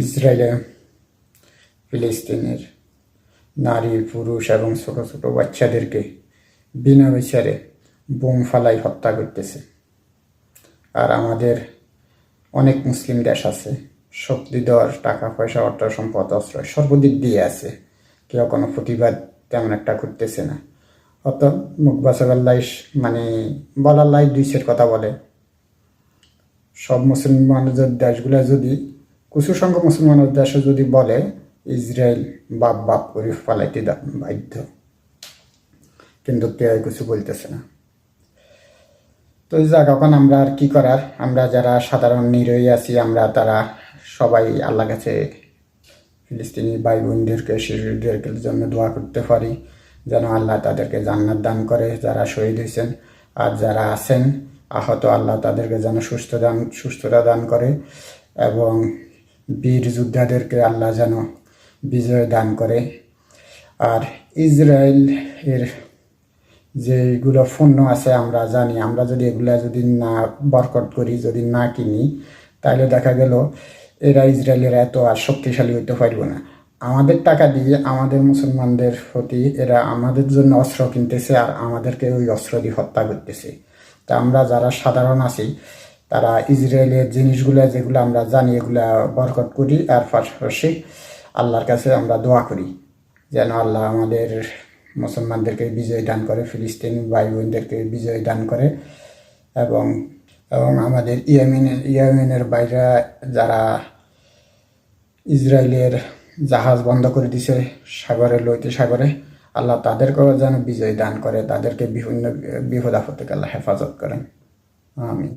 ইসরায়েলে ফিলিস্তিনের নারী পুরুষ এবং ছোট ছোট বাচ্চাদেরকে বিনা বিচারে বোম ফালাই হত্যা করতেছে। আর আমাদের অনেক মুসলিম দেশ আছে, শক্তি দেওয়ার টাকা পয়সা অর্থ সম্পদ অস্ত্র সর্বদিক দিয়ে আছে, কেউ কোনো প্রতিবাদ তেমন একটা করতেছে না। অত মুখ বাঁচাবার লাই মানে বলার লাই দুইশের কথা বলে। সব মুসলমানদের দেশগুলো যদি কিছু সংখ্যক মুসলমানের দেশে যদি বলে ইসরায়েল বাপ বাপ করে পালাইতে বাধ্য, কিন্তু কেউ কিছু বলতেছে না। তো যাক, এখন আমরা আর কি করার, আমরা যারা সাধারণ নিরীহ আছি আমরা তারা সবাই আল্লাহ কাছে ফিলিস্তিনি ভাই বোনদেরকে শিশুদের জন্য দোয়া করতে পারি যেন আল্লাহ তাদেরকে জান্নাত দান করে, যারা শহীদ হয়েছেন। আর যারা আছেন আহত, আল্লাহ তাদেরকে যেন সুস্থতা দান করে এবং বীর যোদ্ধাদেরকে আল্লাহ যেন বিজয় দান করে। আর ইসরায়েল এর যেগুলো পণ্য আছে আমরা জানি, আমরা যদি এগুলা যদি না বয়কট করি, যদি না কিনি, তাহলে দেখা গেল এরা ইসরায়েলের এত আর শক্তিশালী হইতে পারব না। আমাদের টাকা দিয়ে আমাদের মুসলমানদের প্রতি এরা আমাদের জন্য অস্ত্র কিনতেছে আর আমাদেরকে ওই অস্ত্র দিয়ে হত্যা করতেছে। তা আমরা যারা সাধারণ আছি তারা ইসরায়েলের জিনিসগুলো যেগুলো আমরা জানি এগুলা বয়কট করি, আর পাশাপাশি আল্লাহর কাছে আমরা দোয়া করি যেন আল্লাহ আমাদের মুসলমানদেরকে বিজয় দান করে, ফিলিস্তিন ভাই বোনদেরকে বিজয় দান করে এবং আমাদের ইয়েমেনের বাইরে যারা ইসরায়েলের জাহাজ বন্ধ করে দিছে সাগরে, লোহিত সাগরে, আল্লাহ তাদেরকেও যেন বিজয় দান করে, তাদেরকে বিভিন্ন বিপদ আপদ থেকে আল্লাহ হেফাজত করেন। আমিন।